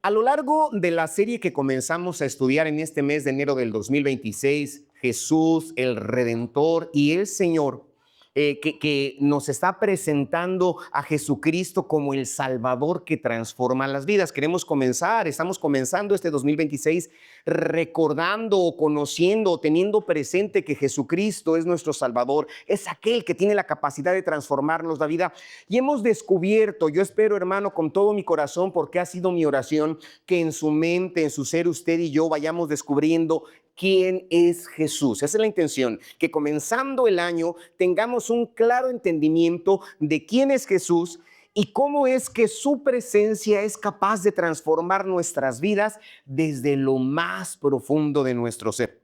A lo largo de la serie que comenzamos a estudiar en este mes de enero del 2026, Jesús, el Redentor y el Señor, que nos está presentando a Jesucristo como el Salvador que transforma las vidas. Estamos comenzando este 2026 recordando o conociendo o teniendo presente que Jesucristo es nuestro Salvador, es aquel que tiene la capacidad de transformarnos la vida. Y hemos descubierto, yo espero, hermano, con todo mi corazón, porque ha sido mi oración, que en su mente, en su ser, usted y yo vayamos descubriendo quién es Jesús. Esa es la intención, que comenzando el año tengamos un claro entendimiento de quién es Jesús y cómo es que su presencia es capaz de transformar nuestras vidas desde lo más profundo de nuestro ser.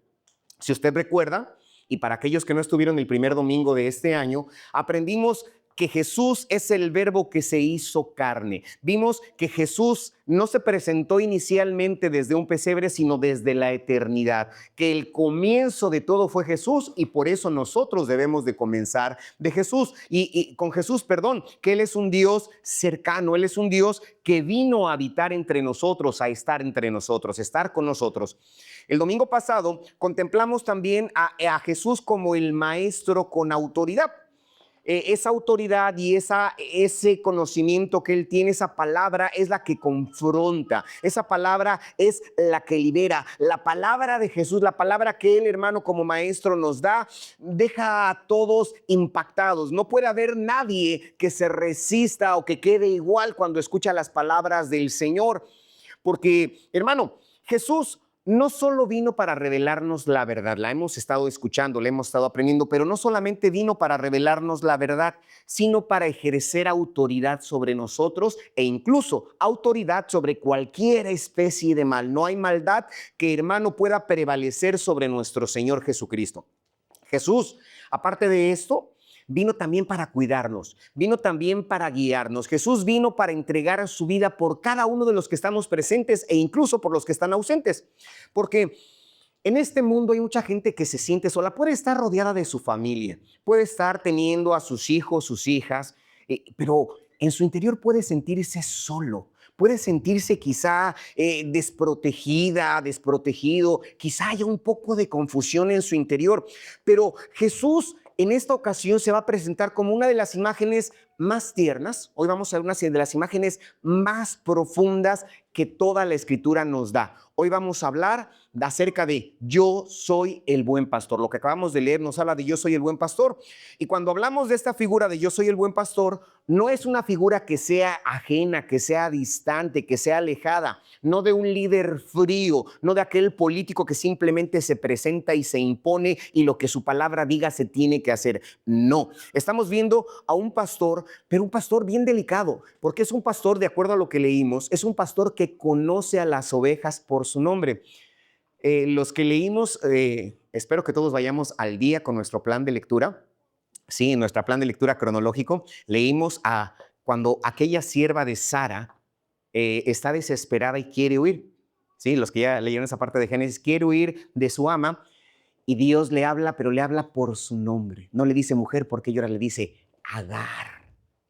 Si usted recuerda, y para aquellos que no estuvieron el primer domingo de este año, aprendimos que Jesús es el verbo que se hizo carne. Vimos que Jesús no se presentó inicialmente desde un pesebre, sino desde la eternidad, que el comienzo de todo fue Jesús y por eso nosotros debemos de comenzar de Jesús y con Jesús, perdón, que Él es un Dios cercano, Él es un Dios que vino a habitar entre nosotros, a estar entre nosotros, estar con nosotros. El domingo pasado contemplamos también a Jesús como el maestro con autoridad. Esa autoridad y ese conocimiento que Él tiene, esa palabra es la que confronta, esa palabra es la que libera. La palabra de Jesús, la palabra que Él, hermano, como maestro nos da, deja a todos impactados. No puede haber nadie que se resista o que quede igual cuando escucha las palabras del Señor. Porque, hermano, Jesús no solo vino para revelarnos la verdad, la hemos estado escuchando, la hemos estado aprendiendo, pero no solamente vino para revelarnos la verdad, sino para ejercer autoridad sobre nosotros e incluso autoridad sobre cualquier especie de mal. No hay maldad que, hermano, pueda prevalecer sobre nuestro Señor Jesucristo. Jesús, aparte de esto, vino también para cuidarnos, vino también para guiarnos. Jesús vino para entregar su vida por cada uno de los que estamos presentes e incluso por los que están ausentes. Porque en este mundo hay mucha gente que se siente sola, puede estar rodeada de su familia, puede estar teniendo a sus hijos, sus hijas, pero en su interior puede sentirse solo. Puede sentirse quizá desprotegida, desprotegido, quizá haya un poco de confusión en su interior, pero Jesús en esta ocasión se va a presentar como una de las imágenes más tiernas. Hoy vamos a ver una de las imágenes más profundas que toda la Escritura nos da. Hoy vamos a hablar acerca de yo soy el buen pastor. Lo que acabamos de leer nos habla de yo soy el buen pastor. Y cuando hablamos de esta figura de yo soy el buen pastor, no es una figura que sea ajena, que sea distante, que sea alejada, no de un líder frío, no de aquel político que simplemente se presenta y se impone y lo que su palabra diga se tiene que hacer. No, estamos viendo a un pastor, pero un pastor bien delicado, porque es un pastor, de acuerdo a lo que leímos, es un pastor que conoce a las ovejas por su nombre. Los que leímos, espero que todos vayamos al día con nuestro plan de lectura. Sí, en nuestro plan de lectura cronológico leímos a cuando aquella sierva de Sara está desesperada y quiere huir. Sí, los que ya leyeron esa parte de Génesis, quiere huir de su ama y Dios le habla, pero le habla por su nombre. No le dice mujer porque ella le dice Agar.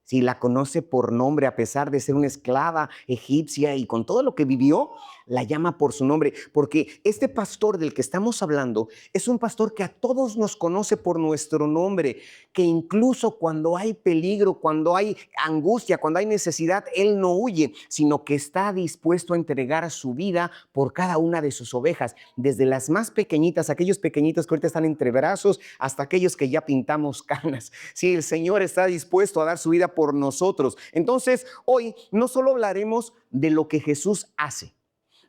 Si la conoce por nombre, a pesar de ser una esclava egipcia y con todo lo que vivió, la llama por su nombre, porque este pastor del que estamos hablando es un pastor que a todos nos conoce por nuestro nombre, que incluso cuando hay peligro, cuando hay angustia, cuando hay necesidad, él no huye, sino que está dispuesto a entregar su vida por cada una de sus ovejas, desde las más pequeñitas, aquellos pequeñitos que ahorita están entre brazos, hasta aquellos que ya pintamos canas. Sí, el Señor está dispuesto a dar su vida por nosotros. Entonces, hoy no solo hablaremos de lo que Jesús hace,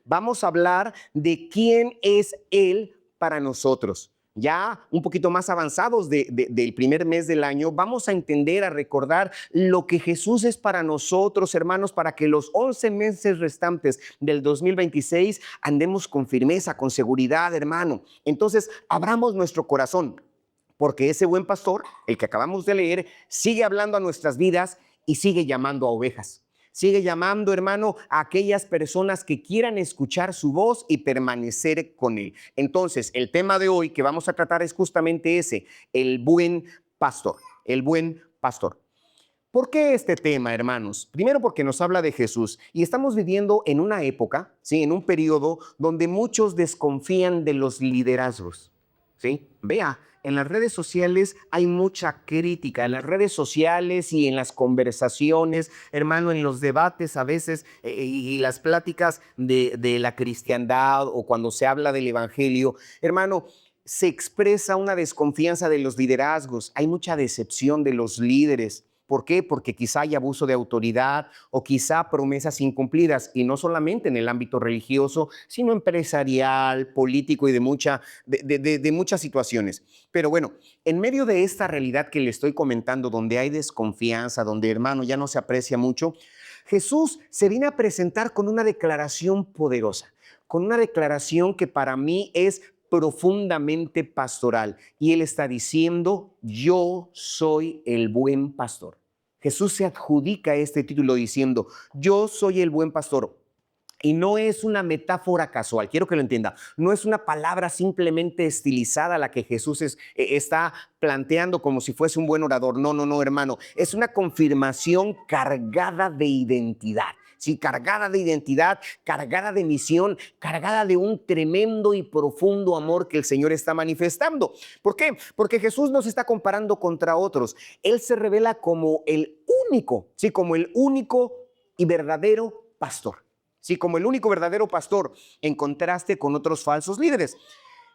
vamos a hablar de quién es Él para nosotros. Ya un poquito más avanzados del primer mes del año, vamos a entender, a recordar lo que Jesús es para nosotros, hermanos, para que los 11 meses restantes del 2026 andemos con firmeza, con seguridad, hermano. Entonces, abramos nuestro corazón, porque ese buen pastor, el que acabamos de leer, sigue hablando a nuestras vidas y sigue llamando a ovejas. Sigue llamando, hermano, a aquellas personas que quieran escuchar su voz y permanecer con él. Entonces, el tema de hoy que vamos a tratar es justamente ese, el buen pastor, el buen pastor. ¿Por qué este tema, hermanos? Primero porque nos habla de Jesús y estamos viviendo en una época, ¿sí? En un periodo donde muchos desconfían de los liderazgos, ¿sí? Vea, en las redes sociales hay mucha crítica, en las redes sociales y en las conversaciones, hermano, en los debates a veces y las pláticas de la cristiandad o cuando se habla del evangelio, hermano, se expresa una desconfianza de los liderazgos, hay mucha decepción de los líderes. ¿Por qué? Porque quizá hay abuso de autoridad o quizá promesas incumplidas, y no solamente en el ámbito religioso, sino empresarial, político y de muchas situaciones. Pero bueno, en medio de esta realidad que le estoy comentando, donde hay desconfianza, donde hermano ya no se aprecia mucho, Jesús se viene a presentar con una declaración poderosa, con una declaración que para mí es profundamente pastoral. Y él está diciendo, yo soy el buen pastor. Jesús se adjudica este título diciendo, yo soy el buen pastor. Y no es una metáfora casual, quiero que lo entienda. No es una palabra simplemente estilizada la que Jesús está planteando como si fuese un buen orador. No, no, no, hermano. Es una confirmación cargada de identidad. Sí, cargada de identidad, cargada de misión, cargada de un tremendo y profundo amor que el Señor está manifestando. ¿Por qué? Porque Jesús no se está comparando contra otros. Él se revela como el único, sí, como el único y verdadero pastor. Sí, como el único verdadero pastor, en contraste con otros falsos líderes.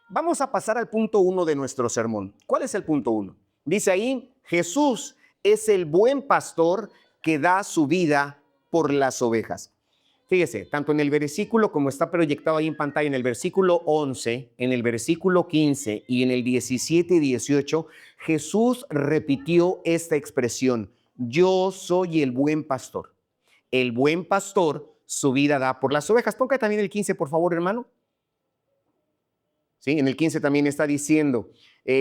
Vamos a pasar al punto 1 de nuestro sermón. ¿Cuál es el punto 1? Dice ahí, Jesús es el buen pastor que da su vida por las ovejas. Fíjese, tanto en el versículo como está proyectado ahí en pantalla, en el versículo 11, en el versículo 15 y en el 17 y 18, Jesús repitió esta expresión, yo soy el buen pastor. El buen pastor su vida da por las ovejas. Ponga también el 15, por favor, hermano. Sí, en el 15 también está diciendo,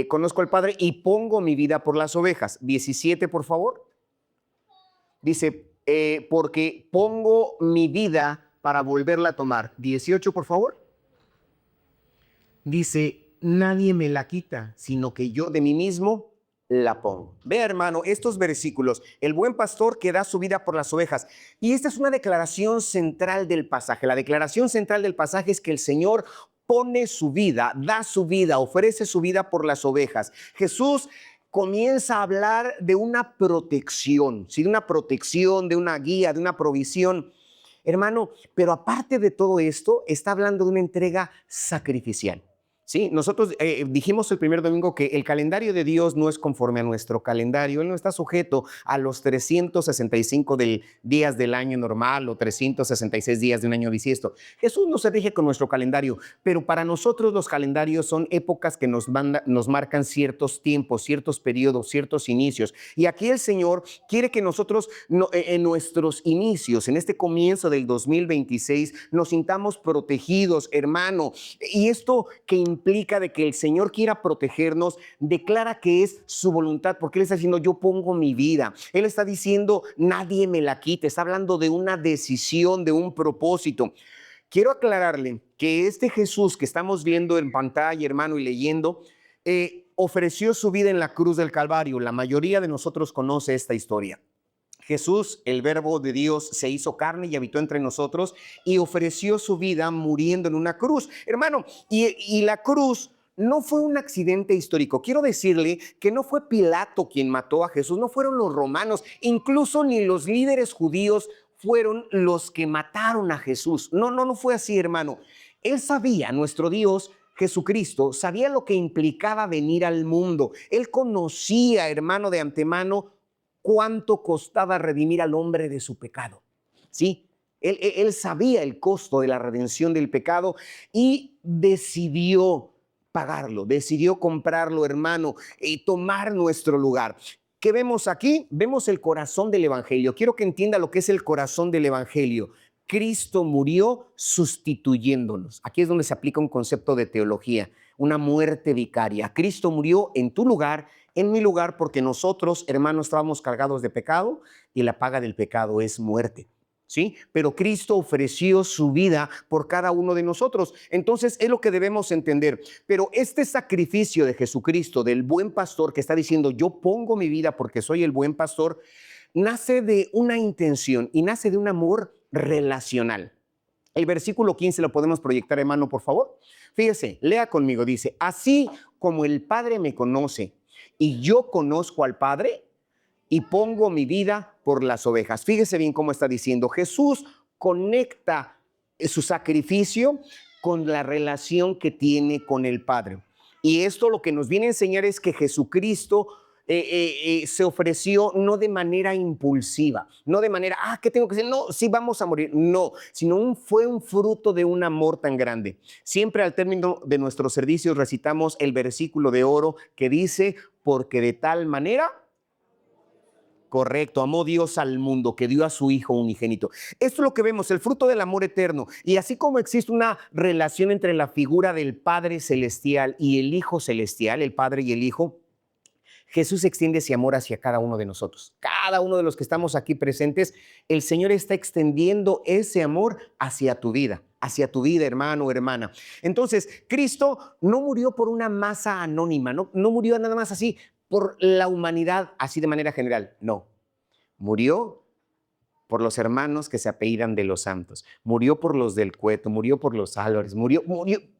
conozco al Padre y pongo mi vida por las ovejas. 17, por favor. Dice, porque pongo mi vida para volverla a tomar. 18, por favor. Dice, nadie me la quita, sino que yo de mí mismo la pongo. Vea, hermano, estos versículos, el buen pastor que da su vida por las ovejas. Y esta es una declaración central del pasaje. La declaración central del pasaje es que el Señor pone su vida, da su vida, ofrece su vida por las ovejas. Jesús comienza a hablar de una protección, ¿sí? De una protección, de una guía, de una provisión. Hermano, pero aparte de todo esto, está hablando de una entrega sacrificial. Sí, nosotros dijimos el primer domingo que el calendario de Dios no es conforme a nuestro calendario. Él no está sujeto a los 365 días del año normal o 366 días de un año bisiesto. Jesús no se rige con nuestro calendario, pero para nosotros los calendarios son épocas que nos marcan ciertos tiempos, ciertos periodos, ciertos inicios. Y aquí el Señor quiere que nosotros en nuestros inicios, en este comienzo del 2026, nos sintamos protegidos, hermano. Y esto que implica de que el Señor quiera protegernos, declara que es su voluntad, porque Él está diciendo, yo pongo mi vida. Él está diciendo, nadie me la quite. Está hablando de una decisión, de un propósito. Quiero aclararle que este Jesús que estamos viendo en pantalla, hermano, y leyendo, ofreció su vida en la cruz del Calvario. La mayoría de nosotros conoce esta historia. Jesús, el verbo de Dios, se hizo carne y habitó entre nosotros y ofreció su vida muriendo en una cruz. Hermano, y la cruz no fue un accidente histórico. Quiero decirle que no fue Pilato quien mató a Jesús, no fueron los romanos, incluso ni los líderes judíos fueron los que mataron a Jesús. No fue así, hermano. Él sabía, nuestro Dios, Jesucristo, sabía lo que implicaba venir al mundo. Él conocía, hermano, de antemano cuánto costaba redimir al hombre de su pecado. Sí, él sabía el costo de la redención del pecado y decidió pagarlo, decidió comprarlo, hermano, y tomar nuestro lugar. ¿Qué vemos aquí? Vemos el corazón del evangelio. Quiero que entienda lo que es el corazón del evangelio. Cristo murió sustituyéndonos. Aquí es donde se aplica un concepto de teología, una muerte vicaria. Cristo murió en tu lugar, en mi lugar, porque nosotros, hermanos, estábamos cargados de pecado y la paga del pecado es muerte. ¿Sí? Pero Cristo ofreció su vida por cada uno de nosotros. Entonces es lo que debemos entender. Pero este sacrificio de Jesucristo, del buen pastor que está diciendo, yo pongo mi vida porque soy el buen pastor, nace de una intención y nace de un amor relacional. El versículo 15 lo podemos proyectar, hermano, por favor. Fíjese, lea conmigo, dice, así como el Padre me conoce y yo conozco al Padre y pongo mi vida por las ovejas. Fíjese bien cómo está diciendo. Jesús conecta su sacrificio con la relación que tiene con el Padre. Y esto lo que nos viene a enseñar es que Jesucristo se ofreció no de manera impulsiva, no de manera, ¿qué tengo que hacer? No, sí vamos a morir. No, sino fue un fruto de un amor tan grande. Siempre al término de nuestros servicios recitamos el versículo de oro que dice, porque de tal manera... Correcto, amó Dios al mundo que dio a su Hijo unigénito. Esto es lo que vemos, el fruto del amor eterno. Y así como existe una relación entre la figura del Padre Celestial y el Hijo Celestial, el Padre y el Hijo, Jesús extiende ese amor hacia cada uno de nosotros. Cada uno de los que estamos aquí presentes, el Señor está extendiendo ese amor hacia tu vida, hermano o hermana. Entonces, Cristo no murió por una masa anónima, no murió nada más así por la humanidad, así de manera general. No, murió por los hermanos que se apellidan de los santos, murió por los del Cueto, murió por los Álvarez, murió,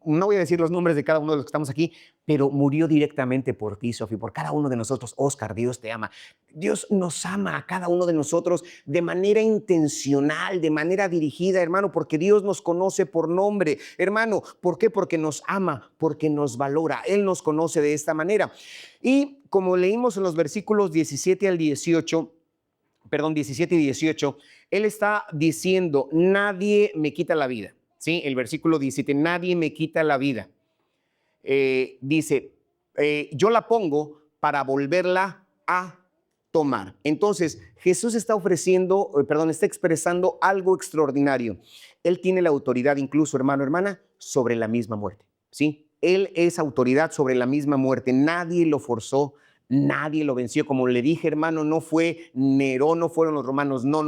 no voy a decir los nombres de cada uno de los que estamos aquí, pero murió directamente por ti, Sofía, por cada uno de nosotros. Oscar, Dios te ama. Dios nos ama a cada uno de nosotros de manera intencional, de manera dirigida, hermano, porque Dios nos conoce por nombre. Hermano, ¿por qué? Porque nos ama, porque nos valora. Él nos conoce de esta manera. Y como leímos en los versículos 17 y 18, él está diciendo, nadie me quita la vida. ¿Sí? El versículo 17, nadie me quita la vida. Dice, yo la pongo para volverla a tomar. Entonces, Jesús está está expresando algo extraordinario. Él tiene la autoridad incluso, hermano, hermana, sobre la misma muerte. ¿Sí? Él es autoridad sobre la misma muerte. Nadie lo forzó. Nadie lo venció. Como le dije, hermano, no fue Nerón, no fueron los romanos. No.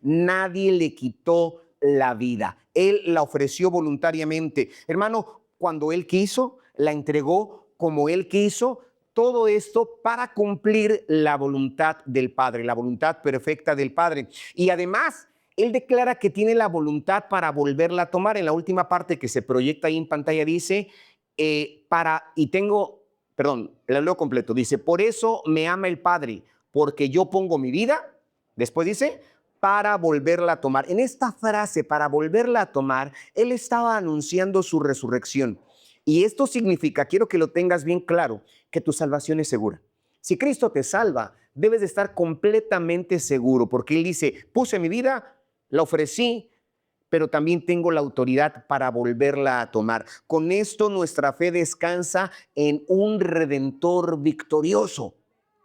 Nadie le quitó la vida. Él la ofreció voluntariamente. Hermano, cuando él quiso, la entregó como él quiso. Todo esto para cumplir la voluntad del Padre, la voluntad perfecta del Padre. Y además, él declara que tiene la voluntad para volverla a tomar. En la última parte que se proyecta ahí en pantalla dice, la leo completo, dice, por eso me ama el Padre, porque yo pongo mi vida, después dice, para volverla a tomar. En esta frase, para volverla a tomar, él estaba anunciando su resurrección. Y esto significa, quiero que lo tengas bien claro, que tu salvación es segura. Si Cristo te salva, debes de estar completamente seguro, porque él dice, puse mi vida, la ofrecí, pero también tengo la autoridad para volverla a tomar. Con esto nuestra fe descansa en un Redentor victorioso.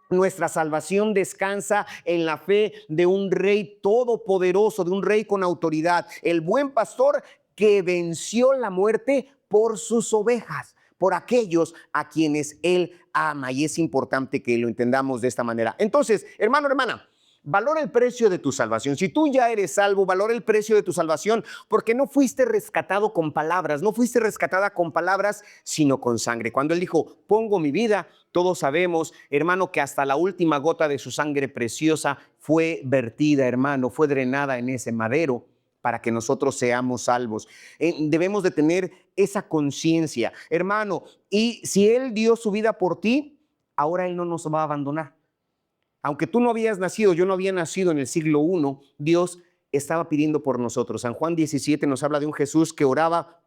Nuestra salvación descansa en la fe de un Rey todopoderoso, de un Rey con autoridad, el buen pastor que venció la muerte por sus ovejas, por aquellos a quienes Él ama. Y es importante que lo entendamos de esta manera. Entonces, hermano, hermana, valora el precio de tu salvación. Si tú ya eres salvo, valora el precio de tu salvación, porque no fuiste rescatado con palabras, no fuiste rescatada con palabras, sino con sangre. Cuando él dijo, pongo mi vida, todos sabemos, hermano, que hasta la última gota de su sangre preciosa fue vertida, hermano, fue drenada en ese madero para que nosotros seamos salvos. Debemos de tener esa conciencia, hermano, y si él dio su vida por ti, ahora él no nos va a abandonar. Aunque tú no habías nacido, yo no había nacido en el siglo I, Dios estaba pidiendo por nosotros. San Juan 17 nos habla de un Jesús que oraba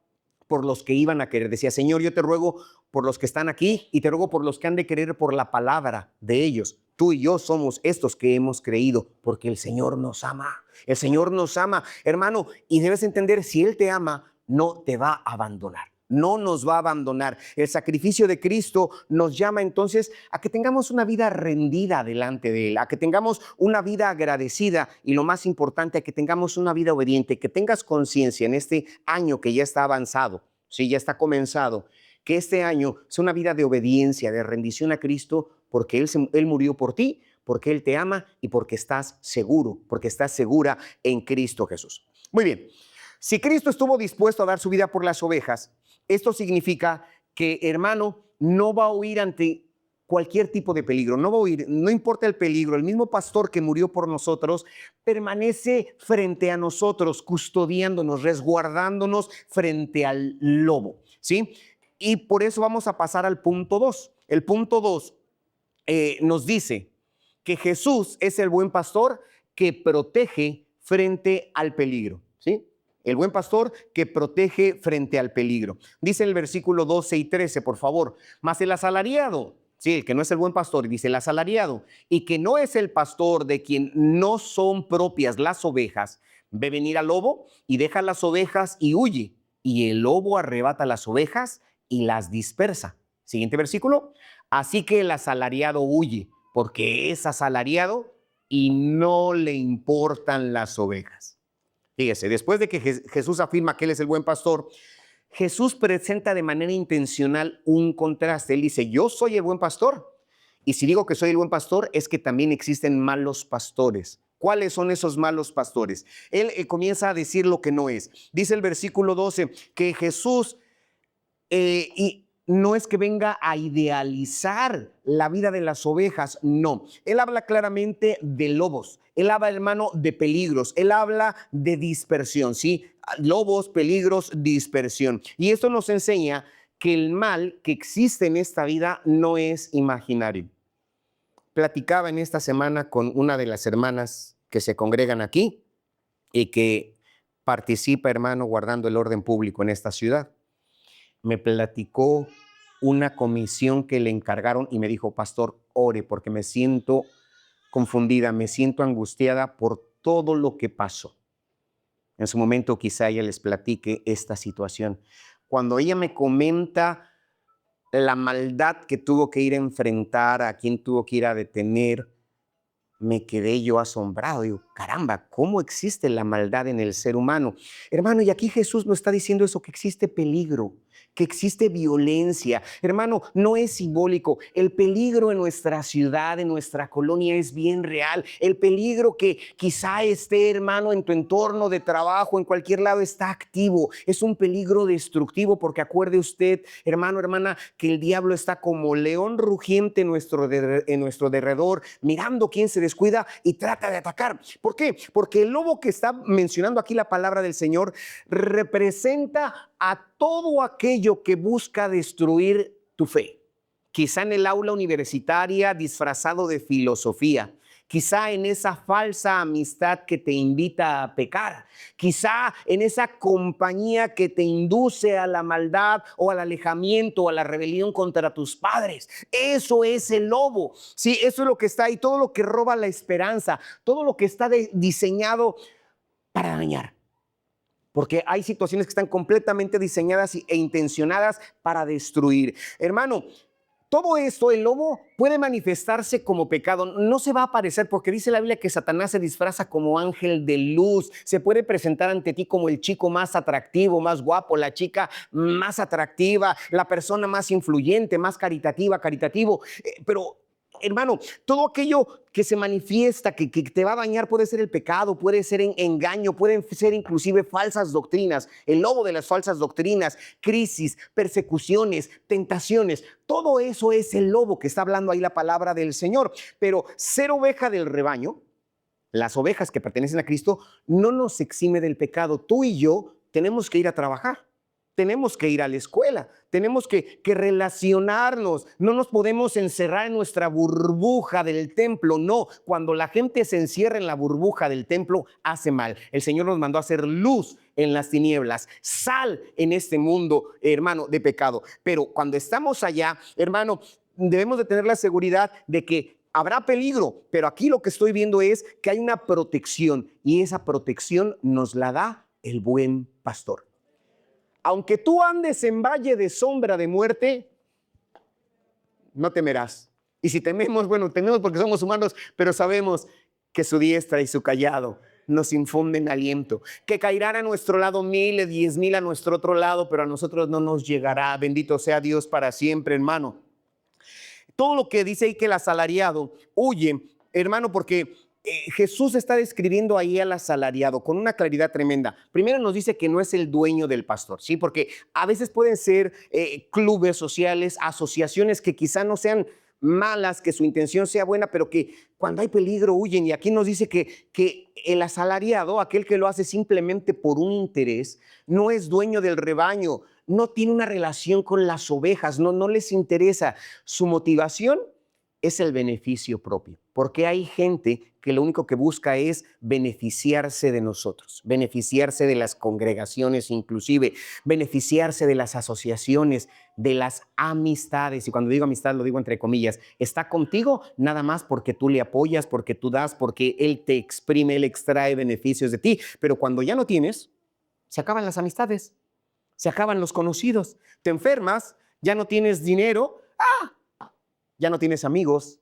por los que iban a querer. Decía, Señor, yo te ruego por los que están aquí y te ruego por los que han de querer por la palabra de ellos. Tú y yo somos estos que hemos creído, porque el Señor nos ama. El Señor nos ama, hermano, y debes entender, si Él te ama, no te va a abandonar. No nos va a abandonar. El sacrificio de Cristo nos llama entonces a que tengamos una vida rendida delante de Él, a que tengamos una vida agradecida y lo más importante, a que tengamos una vida obediente, que tengas conciencia en este año que ya está avanzado, sí, ya está comenzado, que este año sea una vida de obediencia, de rendición a Cristo, porque Él murió por ti, porque Él te ama y porque estás seguro, porque estás segura en Cristo Jesús. Muy bien, si Cristo estuvo dispuesto a dar su vida por las ovejas, esto significa que, hermano, no va a huir ante cualquier tipo de peligro. No va a huir, no importa el peligro. El mismo pastor que murió por nosotros permanece frente a nosotros, custodiándonos, resguardándonos frente al lobo, ¿sí? Y por eso vamos a pasar al punto 2. El punto 2 nos dice que Jesús es el buen pastor que protege frente al peligro, ¿sí? El buen pastor que protege frente al peligro. Dice el versículo 12 y 13, por favor. Mas el asalariado, sí, el que no es el buen pastor, dice el asalariado, y que no es el pastor de quien no son propias las ovejas, ve venir al lobo y deja las ovejas y huye. Y el lobo arrebata las ovejas y las dispersa. Siguiente versículo. Así que el asalariado huye, porque es asalariado y no le importan las ovejas. Fíjese, después de que Jesús afirma que Él es el buen pastor, Jesús presenta de manera intencional un contraste. Él dice, yo soy el buen pastor. Y si digo que soy el buen pastor, es que también existen malos pastores. ¿Cuáles son esos malos pastores? Él comienza a decir lo que no es. Dice el versículo 12 que Jesús y no es que venga a idealizar la vida de las ovejas, no. Él habla claramente de lobos, él habla, hermano, de peligros, él habla de dispersión, ¿sí? Lobos, peligros, dispersión. Y esto nos enseña que el mal que existe en esta vida no es imaginario. Platicaba en esta semana con una de las hermanas que se congregan aquí y que participa, hermano, guardando el orden público en esta ciudad. Me platicó una comisión que le encargaron y me dijo, pastor, ore porque me siento confundida, me siento angustiada por todo lo que pasó. En su momento quizá ella les platique esta situación. Cuando ella me comenta la maldad que tuvo que ir a enfrentar, a quien tuvo que ir a detener, me quedé yo asombrado. Digo, caramba, ¿cómo existe la maldad en el ser humano? Hermano, y aquí Jesús nos está diciendo eso, que existe peligro, que existe violencia. Hermano, no es simbólico. El peligro en nuestra ciudad, en nuestra colonia es bien real. El peligro que quizá esté, hermano, en tu entorno de trabajo, en cualquier lado, está activo. Es un peligro destructivo porque acuerde usted, hermano, hermana, que el diablo está como león rugiente en nuestro derredor, mirando quién se descuida y trata de atacar. ¿Por qué? Porque el lobo que está mencionando aquí la palabra del Señor representa a todo aquello que busca destruir tu fe. Quizá en el aula universitaria disfrazado de filosofía, quizá en esa falsa amistad que te invita a pecar, quizá en esa compañía que te induce a la maldad o al alejamiento o a la rebelión contra tus padres. Eso es el lobo, sí, eso es lo que está ahí, todo lo que roba la esperanza, todo lo que está diseñado para dañar. Porque hay situaciones que están completamente diseñadas e intencionadas para destruir. Hermano, todo esto, el lobo puede manifestarse como pecado. No se va a aparecer porque dice la Biblia que Satanás se disfraza como ángel de luz. Se puede presentar ante ti como el chico más atractivo, más guapo, la chica más atractiva, la persona más influyente, más caritativo. Pero hermano, todo aquello que se manifiesta, que te va a dañar, puede ser el pecado, puede ser engaño, pueden ser inclusive falsas doctrinas, el lobo de las falsas doctrinas, crisis, persecuciones, tentaciones. Todo eso es el lobo que está hablando ahí la palabra del Señor. Pero ser oveja del rebaño, las ovejas que pertenecen a Cristo, no nos exime del pecado. Tú y yo tenemos que ir a trabajar. Tenemos que ir a la escuela, tenemos que relacionarnos, no nos podemos encerrar en nuestra burbuja del templo, no, cuando la gente se encierra en la burbuja del templo hace mal. El Señor nos mandó a hacer luz en las tinieblas, sal en este mundo, hermano, de pecado. Pero cuando estamos allá, hermano, debemos de tener la seguridad de que habrá peligro, pero aquí lo que estoy viendo es que hay una protección y esa protección nos la da el buen pastor. Aunque tú andes en valle de sombra de muerte, no temerás. Y si tememos, bueno, tememos porque somos humanos, pero sabemos que su diestra y su cayado nos infunden aliento. Que caerán a nuestro lado 1000, 10,000 a nuestro otro lado, pero a nosotros no nos llegará. Bendito sea Dios para siempre, hermano. Todo lo que dice ahí que el asalariado huye, hermano, porque Jesús está describiendo ahí al asalariado con una claridad tremenda. Primero nos dice que no es el dueño del pastor, ¿sí? Porque a veces pueden ser clubes sociales, asociaciones que quizá no sean malas, que su intención sea buena, pero que cuando hay peligro huyen. Y aquí nos dice que el asalariado, aquel que lo hace simplemente por un interés, no es dueño del rebaño, no tiene una relación con las ovejas, no les interesa. Su motivación es el beneficio propio, porque hay gente que lo único que busca es beneficiarse de nosotros, beneficiarse de las congregaciones, inclusive beneficiarse de las asociaciones, de las amistades. Y cuando digo amistad lo digo entre comillas. Está contigo nada más porque tú le apoyas, porque tú das, porque él te exprime, él extrae beneficios de ti. Pero cuando ya no tienes, se acaban las amistades, se acaban los conocidos, te enfermas, ya no tienes dinero, ya no tienes amigos,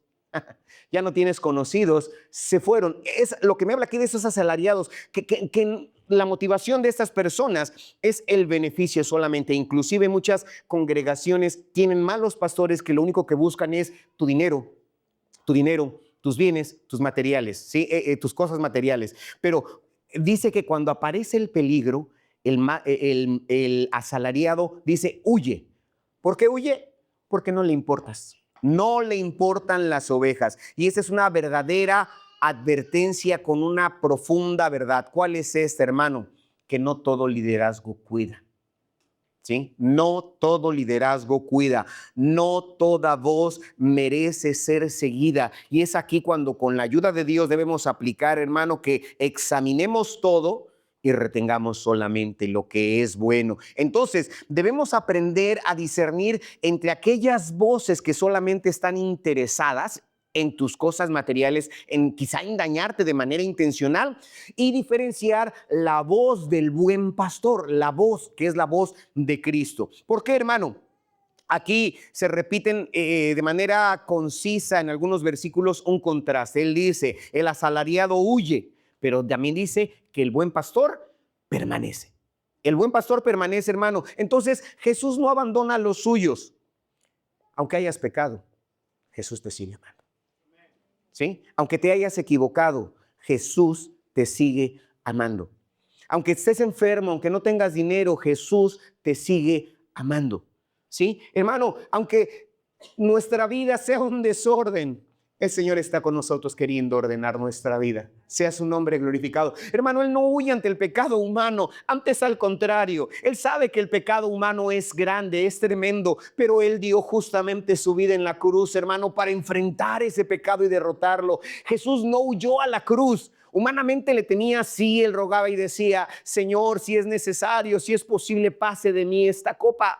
ya no tienes conocidos, se fueron. Es lo que me habla aquí de esos asalariados, que la motivación de estas personas es el beneficio solamente. Inclusive muchas congregaciones tienen malos pastores que lo único que buscan es tu dinero, tus bienes, tus materiales, ¿sí? Tus cosas materiales. Pero dice que cuando aparece el peligro, el asalariado dice, huye. ¿Por qué huye? Porque no le importas. No le importan las ovejas. Y esa es una verdadera advertencia con una profunda verdad. ¿Cuál es esta, hermano? Que no todo liderazgo cuida. ¿Sí? No todo liderazgo cuida, no toda voz merece ser seguida. Y es aquí cuando con la ayuda de Dios debemos aplicar, hermano, que examinemos todo y retengamos solamente lo que es bueno. Entonces, debemos aprender a discernir entre aquellas voces que solamente están interesadas en tus cosas materiales, en quizá en dañarte de manera intencional, y diferenciar la voz del buen pastor, la voz que es la voz de Cristo. ¿Por qué, hermano? Aquí se repiten de manera concisa en algunos versículos un contraste. Él dice, el asalariado huye, pero también dice que el buen pastor permanece. El buen pastor permanece, hermano. Entonces Jesús no abandona a los suyos. Aunque hayas pecado, Jesús te sigue amando. ¿Sí? Aunque te hayas equivocado, Jesús te sigue amando. Aunque estés enfermo, aunque no tengas dinero, Jesús te sigue amando. ¿Sí? Hermano, aunque nuestra vida sea un desorden, el Señor está con nosotros queriendo ordenar nuestra vida. Sea su nombre glorificado. Hermano, Él no huye ante el pecado humano. Antes, al contrario, Él sabe que el pecado humano es grande, es tremendo, pero Él dio justamente su vida en la cruz, hermano, para enfrentar ese pecado y derrotarlo. Jesús no huyó a la cruz. Humanamente le tenía así, Él rogaba y decía, Señor, si es necesario, si es posible, pase de mí esta copa.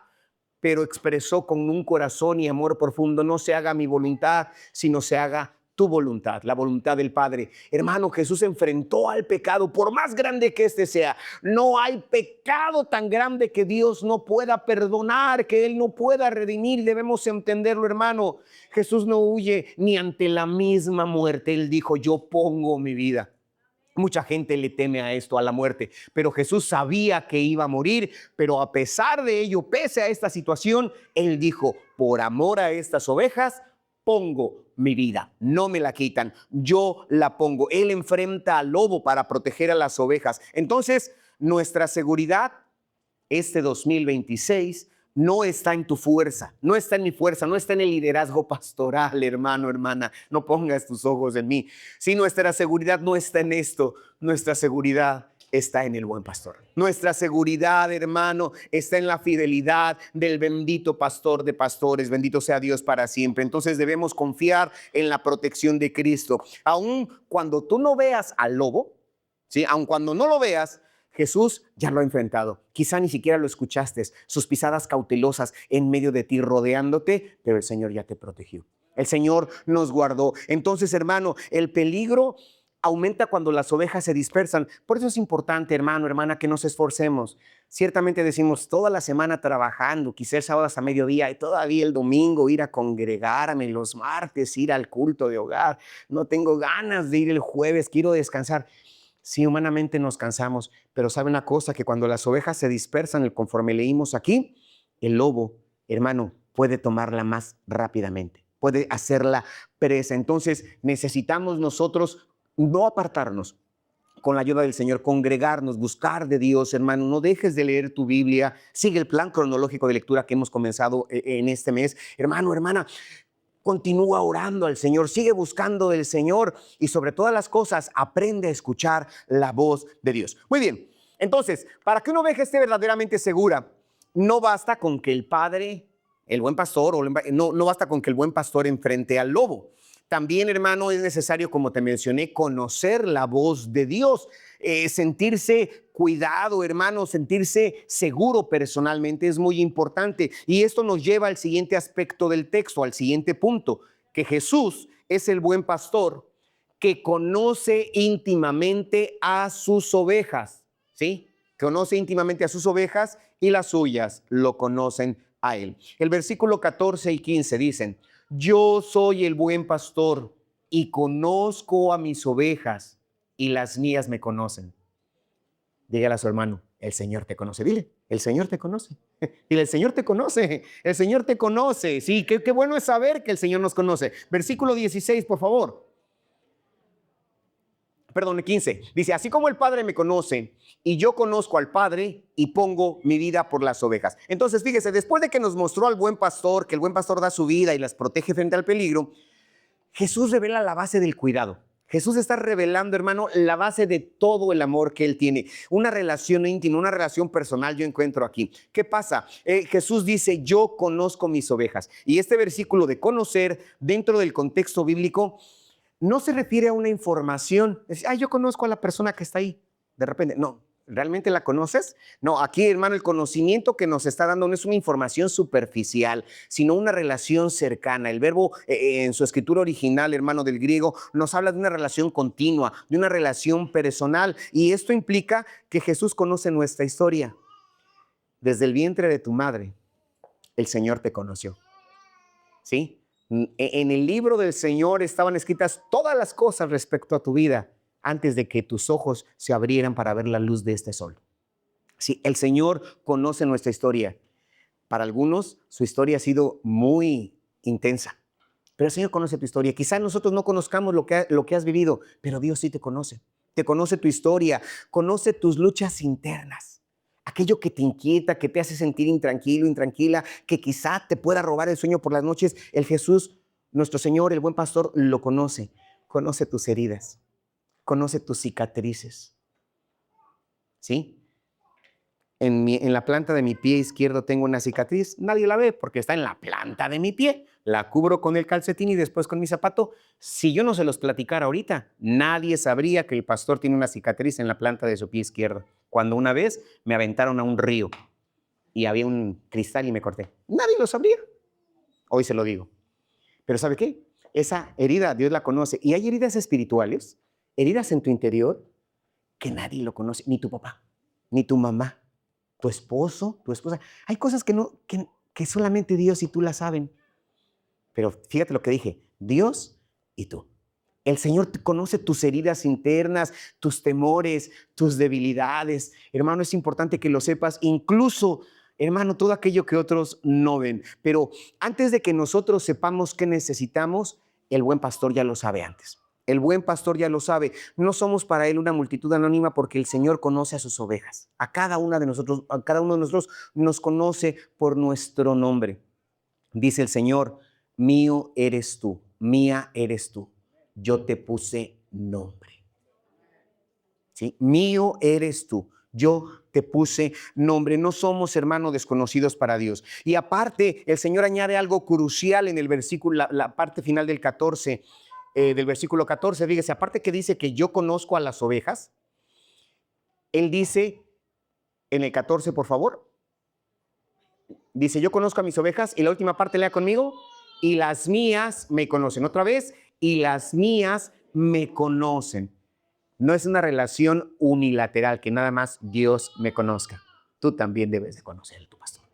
Pero expresó con un corazón y amor profundo, no se haga mi voluntad, sino se haga tu voluntad, la voluntad del Padre. Hermano, Jesús enfrentó al pecado, por más grande que éste sea. No hay pecado tan grande que Dios no pueda perdonar, que Él no pueda redimir. Debemos entenderlo, hermano. Jesús no huye ni ante la misma muerte. Él dijo, yo pongo mi vida. Mucha gente le teme a esto, a la muerte, pero Jesús sabía que iba a morir, pero a pesar de ello, pese a esta situación, Él dijo, por amor a estas ovejas, pongo mi vida, no me la quitan, yo la pongo. Él enfrenta al lobo para proteger a las ovejas. Entonces, nuestra seguridad, este 2026, no está en tu fuerza, no está en mi fuerza, no está en el liderazgo pastoral, hermano, hermana. No pongas tus ojos en mí. Si nuestra seguridad no está en esto, nuestra seguridad está en el buen pastor. Nuestra seguridad, hermano, está en la fidelidad del bendito pastor de pastores. Bendito sea Dios para siempre. Entonces debemos confiar en la protección de Cristo. Aun cuando tú no veas al lobo, ¿sí? Aun cuando no lo veas, Jesús ya lo ha enfrentado. Quizá ni siquiera lo escuchaste, sus pisadas cautelosas en medio de ti, rodeándote, pero el Señor ya te protegió. El Señor nos guardó. Entonces, hermano, el peligro aumenta cuando las ovejas se dispersan. Por eso es importante, hermano, hermana, que nos esforcemos. Ciertamente decimos toda la semana trabajando, quizá el sábado hasta mediodía y todavía el domingo ir a congregarme, los martes ir al culto de hogar. No tengo ganas de ir el jueves, quiero descansar. Sí, humanamente nos cansamos, pero sabe una cosa, que cuando las ovejas se dispersan, conforme leímos aquí, el lobo, hermano, puede tomarla más rápidamente, puede hacerla presa. Entonces necesitamos nosotros no apartarnos, con la ayuda del Señor, congregarnos, buscar de Dios, hermano. No dejes de leer tu Biblia, sigue el plan cronológico de lectura que hemos comenzado en este mes. Hermano, hermana, continúa orando al Señor, sigue buscando del Señor y sobre todas las cosas aprende a escuchar la voz de Dios. Muy bien, entonces, para que una oveja esté verdaderamente segura, no basta con que el padre, el buen pastor, no basta con que el buen pastor enfrente al lobo. También, hermano, es necesario, como te mencioné, conocer la voz de Dios, sentirse cuidado, hermano, sentirse seguro personalmente es muy importante. Y esto nos lleva al siguiente aspecto del texto, al siguiente punto, que Jesús es el buen pastor que conoce íntimamente a sus ovejas, ¿sí? Conoce íntimamente a sus ovejas y las suyas lo conocen a él. El versículo 14 y 15 dicen: yo soy el buen pastor y conozco a mis ovejas y las mías me conocen. Dígale a su hermano: el Señor te conoce. Dile: el Señor te conoce. Dile: el Señor te conoce. El Señor te conoce. Sí, qué bueno es saber que el Señor nos conoce. Versículo 16, por favor. Perdón, 15. Dice: así como el Padre me conoce y yo conozco al Padre y pongo mi vida por las ovejas. Entonces, fíjese, después de que nos mostró al buen pastor, que el buen pastor da su vida y las protege frente al peligro, Jesús revela la base del cuidado. Jesús está revelando, hermano, la base de todo el amor que Él tiene. Una relación íntima, una relación personal yo encuentro aquí. ¿Qué pasa? Jesús dice: yo conozco mis ovejas. Y este versículo de conocer, dentro del contexto bíblico, no se refiere a una información. Es: yo conozco a la persona que está ahí. De repente, no. ¿Realmente la conoces? No, aquí, hermano, el conocimiento que nos está dando no es una información superficial, sino una relación cercana. El verbo en su escritura original, hermano, del griego, nos habla de una relación continua, de una relación personal. Y esto implica que Jesús conoce nuestra historia. Desde el vientre de tu madre, el Señor te conoció. ¿Sí? En el libro del Señor estaban escritas todas las cosas respecto a tu vida antes de que tus ojos se abrieran para ver la luz de este sol. Sí, el Señor conoce nuestra historia. Para algunos, su historia ha sido muy intensa, pero el Señor conoce tu historia. Quizás nosotros no conozcamos lo que has vivido, pero Dios sí te conoce. Te conoce tu historia, conoce tus luchas internas. Aquello que te inquieta, que te hace sentir intranquilo, intranquila, que quizá te pueda robar el sueño por las noches. El Jesús, nuestro Señor, el buen pastor, lo conoce. Conoce tus heridas, conoce tus cicatrices. ¿Sí? En la planta de mi pie izquierdo tengo una cicatriz. Nadie la ve porque está en la planta de mi pie. La cubro con el calcetín y después con mi zapato. Si yo no se los platicara ahorita, nadie sabría que el pastor tiene una cicatriz en la planta de su pie izquierdo. Cuando una vez me aventaron a un río y había un cristal y me corté. Nadie lo sabría. Hoy se lo digo. Pero ¿sabe qué? Esa herida Dios la conoce. Y hay heridas espirituales, heridas en tu interior, que nadie lo conoce. Ni tu papá, ni tu mamá, tu esposo, tu esposa. Hay cosas que solamente Dios y tú las saben. Pero fíjate lo que dije: Dios y tú. El Señor conoce tus heridas internas, tus temores, tus debilidades. Hermano, es importante que lo sepas, incluso, hermano, todo aquello que otros no ven. Pero antes de que nosotros sepamos qué necesitamos, el buen pastor ya lo sabe antes. El buen pastor ya lo sabe. No somos para él una multitud anónima, porque el Señor conoce a sus ovejas. A cada uno de nosotros nos conoce por nuestro nombre. Dice el Señor: mío eres tú, mía eres tú. Yo te puse nombre. ¿Sí? Mío eres tú. Yo te puse nombre. No somos, hermanos, desconocidos para Dios. Y aparte, el Señor añade algo crucial en el versículo, la parte final del 14, del versículo 14. Fíjese, aparte que dice que yo conozco a las ovejas, Él dice en el 14, por favor, dice: yo conozco a mis ovejas, y la última parte lea conmigo: y las mías me conocen. Otra vez: y las mías me conocen. No es una relación unilateral, que nada más Dios me conozca. Tú también debes de conocer a tu pastor.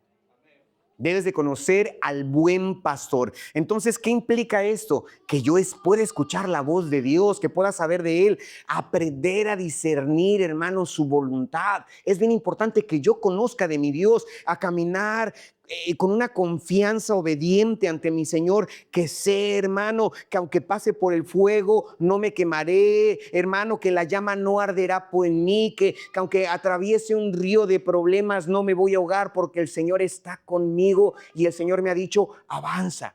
Debes de conocer al buen pastor. Entonces, ¿qué implica esto? Que yo pueda escuchar la voz de Dios, que pueda saber de Él, aprender a discernir, hermano, su voluntad. Es bien importante que yo conozca de mi Dios, a caminar con una confianza obediente ante mi Señor, que sé, hermano, que aunque pase por el fuego, no me quemaré, hermano, que la llama no arderá en mí, que aunque atraviese un río de problemas, no me voy a ahogar, porque el Señor está conmigo y el Señor me ha dicho: avanza.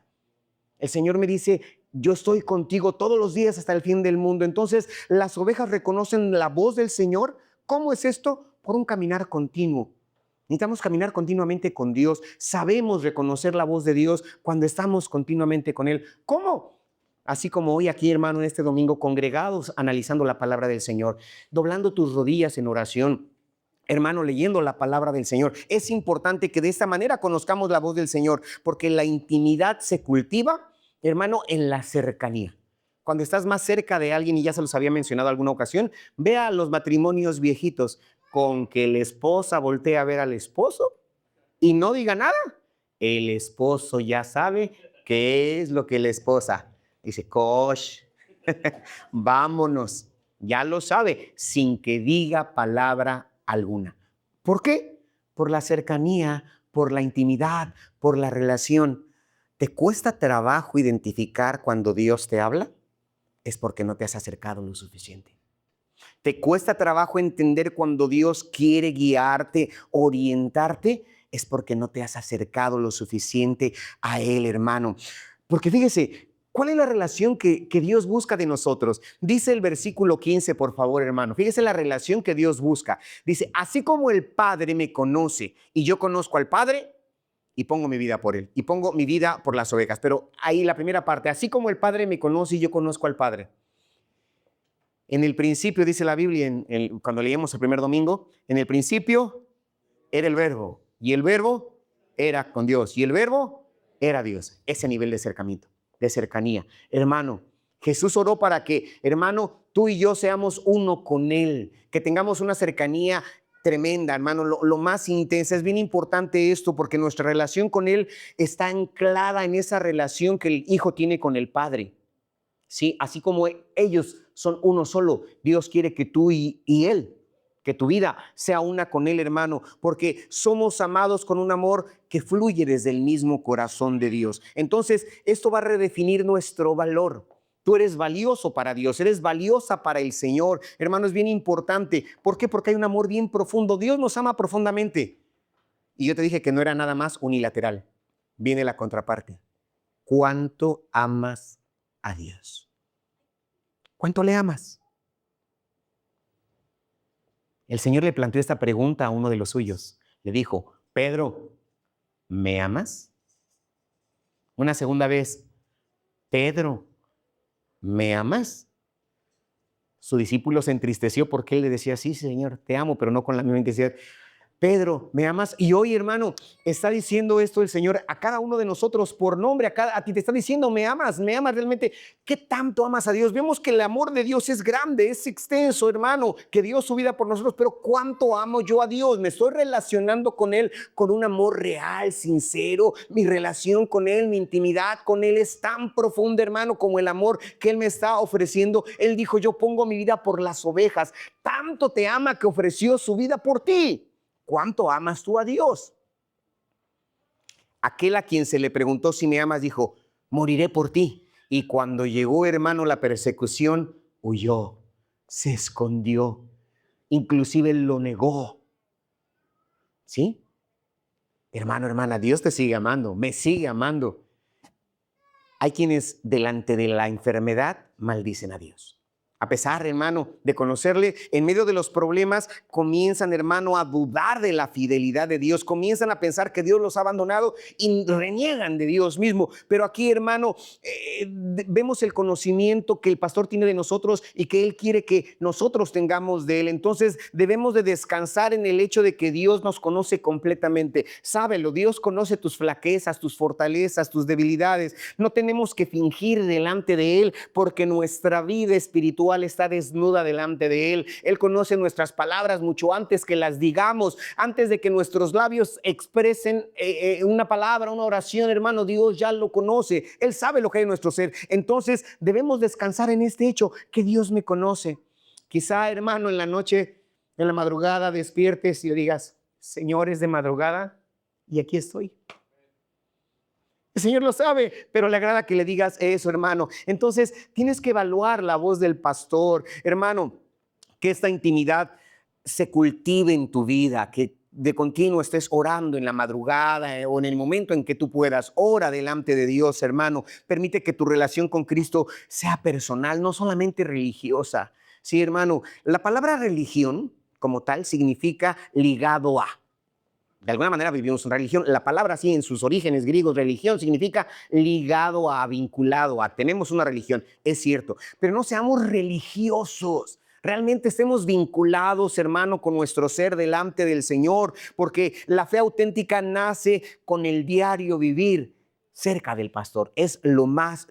El Señor me dice, yo estoy contigo todos los días hasta el fin del mundo. Entonces, las ovejas reconocen la voz del Señor. ¿Cómo es esto? Por un caminar continuo. Necesitamos caminar continuamente con Dios. Sabemos reconocer la voz de Dios cuando estamos continuamente con Él. ¿Cómo? Así como hoy aquí, hermano, en este domingo, congregados, analizando la palabra del Señor, doblando tus rodillas en oración, hermano, leyendo la palabra del Señor. Es importante que de esta manera conozcamos la voz del Señor, porque la intimidad se cultiva, hermano, en la cercanía. Cuando estás más cerca de alguien, y ya se los había mencionado alguna ocasión, vea los matrimonios viejitos, con que la esposa voltea a ver al esposo y no diga nada, el esposo ya sabe qué es lo que la esposa dice, cosh, vámonos, ya lo sabe, sin que diga palabra alguna. ¿Por qué? Por la cercanía, por la intimidad, por la relación. ¿Te cuesta trabajo identificar cuando Dios te habla? Es porque no te has acercado lo suficiente. ¿Te cuesta trabajo entender cuando Dios quiere guiarte, orientarte? Es porque no te has acercado lo suficiente a Él, hermano. Porque fíjese, ¿cuál es la relación que Dios busca de nosotros? Dice el versículo 15, por favor, hermano. Fíjese la relación que Dios busca. Dice, así como el Padre me conoce y yo conozco al Padre, y pongo mi vida por Él, y pongo mi vida por las ovejas. Pero ahí la primera parte, así como el Padre me conoce y yo conozco al Padre. En el principio, dice la Biblia, cuando leíamos el primer domingo, en el principio era el verbo, y el verbo era con Dios, y el verbo era Dios. Ese nivel de acercamiento, de cercanía. Hermano, Jesús oró para que, hermano, tú y yo seamos uno con Él, que tengamos una cercanía tremenda, hermano, lo más intensa. Es bien importante esto porque nuestra relación con Él está anclada en esa relación que el Hijo tiene con el Padre. Sí, así como ellos son uno solo, Dios quiere que tú y Él, que tu vida sea una con Él, hermano, porque somos amados con un amor que fluye desde el mismo corazón de Dios. Entonces, esto va a redefinir nuestro valor. Tú eres valioso para Dios, eres valiosa para el Señor. Hermano, es bien importante. ¿Por qué? Porque hay un amor bien profundo. Dios nos ama profundamente. Y yo te dije que no era nada más unilateral. Viene la contraparte. ¿Cuánto amas a Dios? ¿Cuánto le amas? El Señor le planteó esta pregunta a uno de los suyos. Le dijo, Pedro, ¿me amas? Una segunda vez, Pedro, ¿me amas? Su discípulo se entristeció porque él le decía, sí, Señor, te amo, pero no con la misma intensidad. Pedro, ¿me amas? Y hoy, hermano, está diciendo esto el Señor a cada uno de nosotros por nombre, a ti te está diciendo, ¿me amas realmente? ¿Qué tanto amas a Dios? Vemos que el amor de Dios es grande, es extenso, hermano, que dio su vida por nosotros, pero ¿cuánto amo yo a Dios? Me estoy relacionando con Él con un amor real, sincero. Mi relación con Él, mi intimidad con Él es tan profunda, hermano, como el amor que Él me está ofreciendo. Él dijo, yo pongo mi vida por las ovejas. Tanto te ama que ofreció su vida por ti. ¿Cuánto amas tú a Dios? Aquel a quien se le preguntó si me amas dijo, moriré por ti. Y cuando llegó, hermano, la persecución, huyó, se escondió, inclusive lo negó. ¿Sí? Hermano, hermana, Dios te sigue amando, me sigue amando. Hay quienes delante de la enfermedad maldicen a Dios. A pesar, hermano, de conocerle, en medio de los problemas, comienzan, hermano, a dudar de la fidelidad de Dios. Comienzan a pensar que Dios los ha abandonado y reniegan de Dios mismo. Pero aquí, hermano, vemos el conocimiento que el pastor tiene de nosotros y que Él quiere que nosotros tengamos de Él. Entonces, debemos de descansar en el hecho de que Dios nos conoce completamente. Sábelo, Dios conoce tus flaquezas, tus fortalezas, tus debilidades. No tenemos que fingir delante de Él porque nuestra vida espiritual está desnuda delante de Él. Él conoce nuestras palabras mucho antes que las digamos, antes de que nuestros labios expresen una palabra, una oración, hermano, Dios ya lo conoce. Él sabe lo que hay en nuestro ser. Entonces debemos descansar en este hecho, que Dios me conoce. Quizá, hermano, en la noche, en la madrugada, despiertes y le digas, Señor, es de madrugada y aquí estoy. El Señor lo sabe, pero le agrada que le digas eso, hermano. Entonces, tienes que evaluar la voz del pastor, hermano, que esta intimidad se cultive en tu vida, que de continuo estés orando en la madrugada o en el momento en que tú puedas. Ora delante de Dios, hermano. Permite que tu relación con Cristo sea personal, no solamente religiosa. Sí, hermano, la palabra religión como tal significa ligado a. De alguna manera vivimos una religión. La palabra sí en sus orígenes griegos, religión, significa ligado a, vinculado a. Tenemos una religión, es cierto, pero no seamos religiosos. Realmente estemos vinculados, hermano, con nuestro ser delante del Señor, porque la fe auténtica nace con el diario vivir cerca del pastor. Es lo más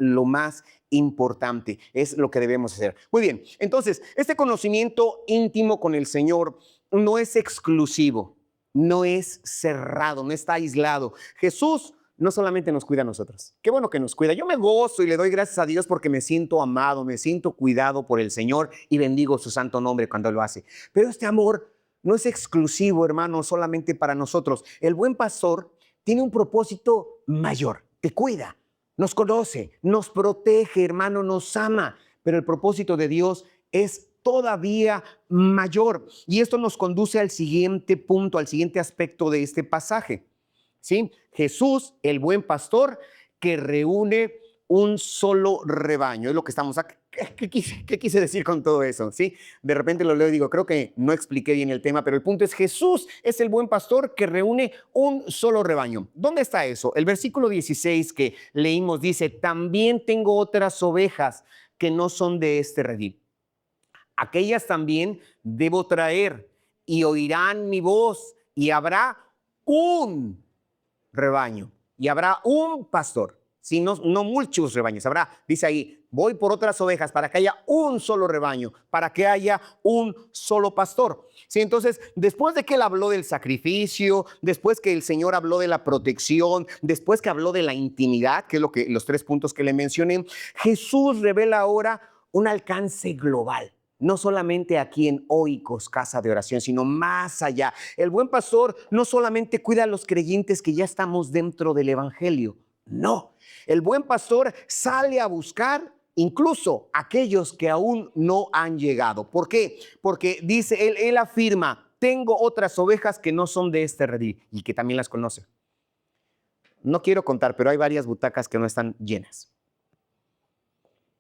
importante, es lo que debemos hacer. Muy bien, entonces, este conocimiento íntimo con el Señor no es exclusivo. No es cerrado, no está aislado. Jesús no solamente nos cuida a nosotros. Qué bueno que nos cuida. Yo me gozo y le doy gracias a Dios porque me siento amado, me siento cuidado por el Señor y bendigo su santo nombre cuando lo hace. Pero este amor no es exclusivo, hermano, solamente para nosotros. El buen pastor tiene un propósito mayor. Te cuida, nos conoce, nos protege, hermano, nos ama. Pero el propósito de Dios es todavía mayor. Y esto nos conduce al siguiente punto, al siguiente aspecto de este pasaje. ¿Sí? Jesús, el buen pastor, que reúne un solo rebaño. Es lo que estamos aquí. ¿Qué quise decir con todo eso? ¿Sí? De repente lo leo y digo, creo que no expliqué bien el tema, pero el punto es Jesús es el buen pastor que reúne un solo rebaño. ¿Dónde está eso? El versículo 16 que leímos dice, también tengo otras ovejas que no son de este redil. Aquellas también debo traer y oirán mi voz y habrá un rebaño y habrá un pastor. Si no muchos rebaños, habrá, dice ahí, voy por otras ovejas para que haya un solo rebaño, para que haya un solo pastor. Sí, entonces, después de que él habló del sacrificio, después que el Señor habló de la protección, después que habló de la intimidad, que es los 3 puntos que le mencioné, Jesús revela ahora un alcance global. No solamente aquí en Oikos, casa de oración, sino más allá. El buen pastor no solamente cuida a los creyentes que ya estamos dentro del evangelio. No, el buen pastor sale a buscar incluso aquellos que aún no han llegado. ¿Por qué? Porque dice, él afirma, tengo otras ovejas que no son de este redil y que también las conoce. No quiero contar, pero hay varias butacas que no están llenas.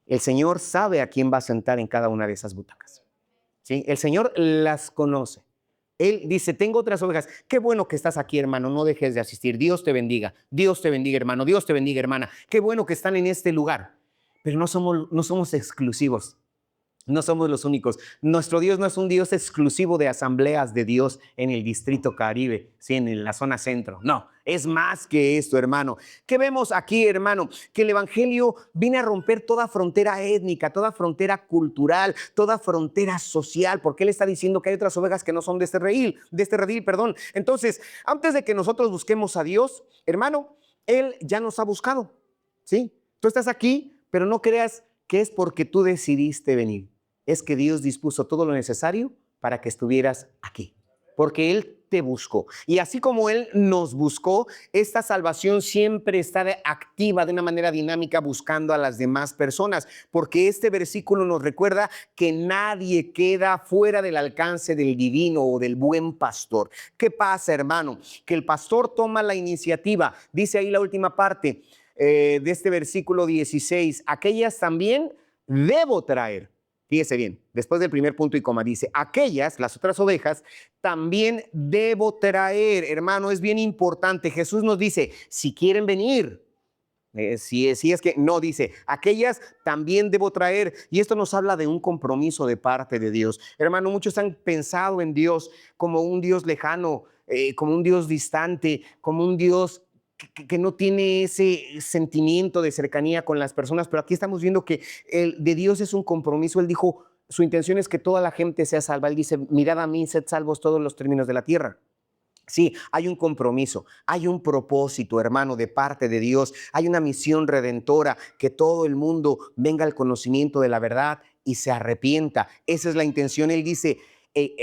El Señor sabe a quién va a sentar en cada una de esas butacas. ¿Sí? El Señor las conoce. Él dice, tengo otras ovejas. Qué bueno que estás aquí, hermano. No dejes de asistir. Dios te bendiga. Dios te bendiga, hermano. Dios te bendiga, hermana. Qué bueno que están en este lugar. Pero no somos exclusivos. No somos los únicos. Nuestro Dios no es un Dios exclusivo de asambleas de Dios en el Distrito Caribe, ¿sí? En la zona centro. No, es más que esto, hermano. ¿Qué vemos aquí, hermano? Que el Evangelio viene a romper toda frontera étnica, toda frontera cultural, toda frontera social, porque Él está diciendo que hay otras ovejas que no son de este redil, perdón. Entonces, antes de que nosotros busquemos a Dios, hermano, Él ya nos ha buscado, ¿sí? Tú estás aquí, pero no creas que es porque tú decidiste venir. Es que Dios dispuso todo lo necesario para que estuvieras aquí, porque Él te buscó. Y así como Él nos buscó, esta salvación siempre está activa de una manera dinámica buscando a las demás personas, porque este versículo nos recuerda que nadie queda fuera del alcance del divino o del buen pastor. ¿Qué pasa, hermano? Que el pastor toma la iniciativa. Dice ahí la última parte de este versículo 16, aquellas también debo traer. Fíjese bien, después del primer punto y coma dice, aquellas, las otras ovejas, también debo traer. Hermano, es bien importante. Jesús nos dice, si quieren venir, si es que no, dice, aquellas también debo traer. Y esto nos habla de un compromiso de parte de Dios. Hermano, muchos han pensado en Dios como un Dios lejano, como un Dios distante, como un Dios que no tiene ese sentimiento de cercanía con las personas, pero aquí estamos viendo que el de Dios es un compromiso. Él dijo, su intención es que toda la gente sea salva. Él dice, mirad a mí, sed salvos todos los términos de la tierra. Sí, hay un compromiso, hay un propósito, hermano, de parte de Dios. Hay una misión redentora, que todo el mundo venga al conocimiento de la verdad y se arrepienta. Esa es la intención. Él dice,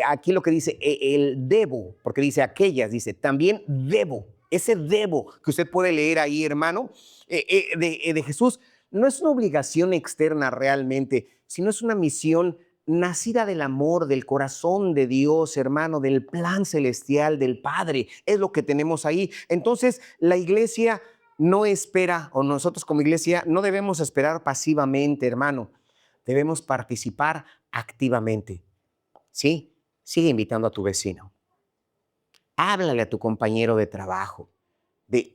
aquí lo que dice, el debo, porque dice aquellas, dice, también debo. Ese debo que usted puede leer ahí, hermano, de Jesús, no es una obligación externa realmente, sino es una misión nacida del amor, del corazón de Dios, hermano, del plan celestial del Padre. Es lo que tenemos ahí. Entonces, la iglesia no espera, o nosotros como iglesia no debemos esperar pasivamente, hermano. Debemos participar activamente. ¿Sí? Sigue invitando a tu vecino. Háblale a tu compañero de trabajo.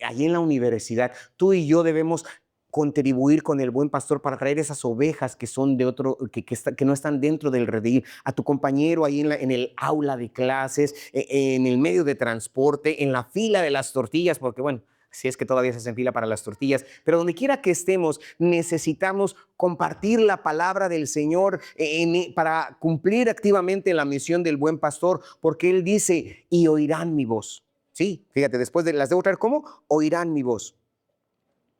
Allí en la universidad, tú y yo debemos contribuir con el buen pastor para traer esas ovejas que son de otro, que no están dentro del redil, a tu compañero ahí en el aula de clases, en el medio de transporte, en la fila de las tortillas, porque bueno, si es que todavía se hacen fila para las tortillas, pero donde quiera que estemos, necesitamos compartir la palabra del Señor para cumplir activamente la misión del buen pastor, porque Él dice, y oirán mi voz. Sí, fíjate, después de las debo traer, ¿cómo? Oirán mi voz.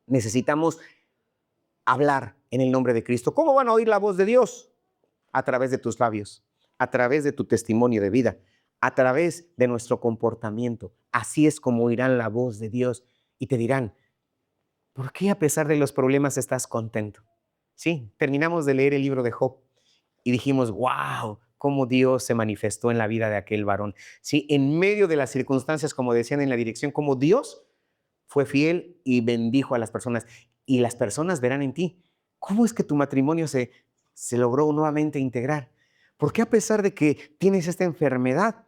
Necesitamos hablar en el nombre de Cristo. ¿Cómo van a oír la voz de Dios? A través de tus labios, a través de tu testimonio de vida, a través de nuestro comportamiento. Así es como oirán la voz de Dios y te dirán, ¿por qué a pesar de los problemas estás contento? Sí, terminamos de leer el libro de Job y dijimos, wow, cómo Dios se manifestó en la vida de aquel varón. Sí, en medio de las circunstancias, como decían en la dirección, como Dios fue fiel y bendijo a las personas. Y las personas verán en ti cómo es que tu matrimonio se logró nuevamente integrar. ¿Por qué a pesar de que tienes esta enfermedad,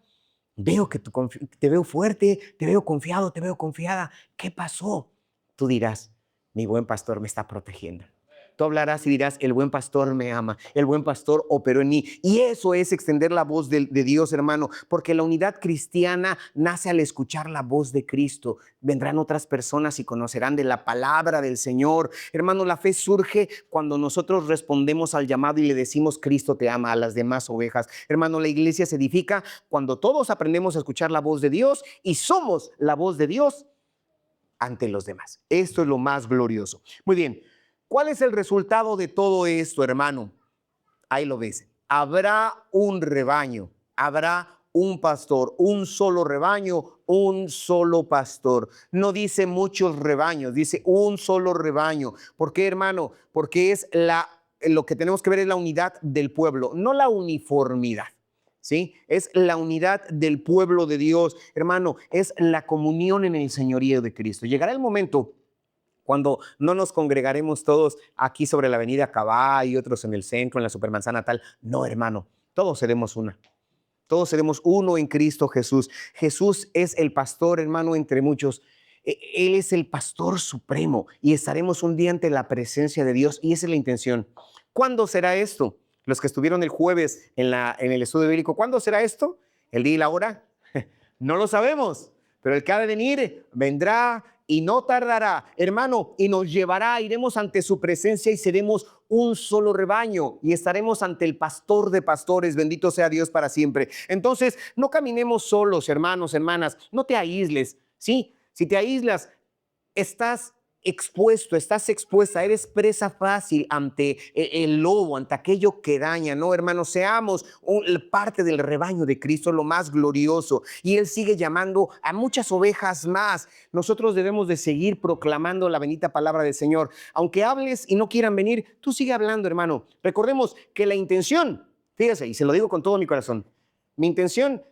veo que te veo fuerte, te veo confiado, te veo confiada? ¿Qué pasó? Tú dirás, mi buen pastor me está protegiendo. Tú hablarás y dirás, el buen pastor me ama, el buen pastor operó en mí. Y eso es extender la voz de Dios, hermano, porque la unidad cristiana nace al escuchar la voz de Cristo. Vendrán otras personas y conocerán de la palabra del Señor. Hermano, la fe surge cuando nosotros respondemos al llamado y le decimos, Cristo te ama a las demás ovejas. Hermano, la iglesia se edifica cuando todos aprendemos a escuchar la voz de Dios y somos la voz de Dios ante los demás. Esto es lo más glorioso. Muy bien. ¿Cuál es el resultado de todo esto, hermano? Ahí lo ves. Habrá un rebaño, habrá un pastor, un solo rebaño, un solo pastor. No dice muchos rebaños, dice un solo rebaño. ¿Por qué, hermano? Porque lo que tenemos que ver es la unidad del pueblo, no la uniformidad. ¿Sí? Es la unidad del pueblo de Dios, hermano, es la comunión en el señorío de Cristo. Llegará el momento cuando no nos congregaremos todos aquí sobre la avenida Cabá y otros en el centro, en la Supermanzana tal. No, hermano, todos seremos una. Todos seremos uno en Cristo Jesús. Jesús es el pastor, hermano, entre muchos. Él es el pastor supremo y estaremos un día ante la presencia de Dios y esa es la intención. ¿Cuándo será esto? Los que estuvieron el jueves en el estudio bíblico, ¿cuándo será esto? ¿El día y la hora? No lo sabemos, pero el que ha de venir vendrá y no tardará, hermano, y nos llevará, iremos ante su presencia y seremos un solo rebaño y estaremos ante el pastor de pastores, bendito sea Dios para siempre. Entonces, no caminemos solos, hermanos, hermanas, no te aísles, ¿sí? Si te aíslas, estás expuesta, eres presa fácil ante el lobo, ante aquello que daña, ¿no, hermanos? Seamos parte del rebaño de Cristo, lo más glorioso. Y Él sigue llamando a muchas ovejas más. Nosotros debemos de seguir proclamando la bendita palabra del Señor. Aunque hables y no quieran venir, tú sigue hablando, hermano. Recordemos que la intención, fíjese, y se lo digo con todo mi corazón, mi intención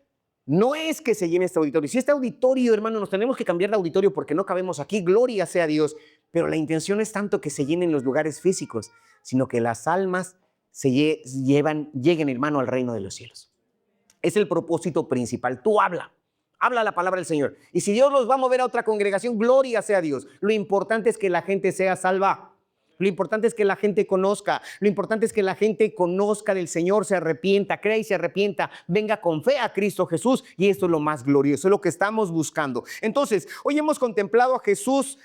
no es que se llene este auditorio. Si este auditorio, hermano, nos tenemos que cambiar de auditorio porque no cabemos aquí, gloria sea a Dios. Pero la intención es tanto que se llenen los lugares físicos, sino que las almas lleguen, hermano, al reino de los cielos. Es el propósito principal. Tú habla la palabra del Señor. Y si Dios los va a mover a otra congregación, gloria sea a Dios. Lo importante es que la gente sea salva. Lo importante es que la gente conozca, lo importante es que la gente conozca del Señor, se arrepienta, crea y se arrepienta, venga con fe a Cristo Jesús y esto es lo más glorioso, es lo que estamos buscando. Entonces, hoy hemos contemplado a Jesús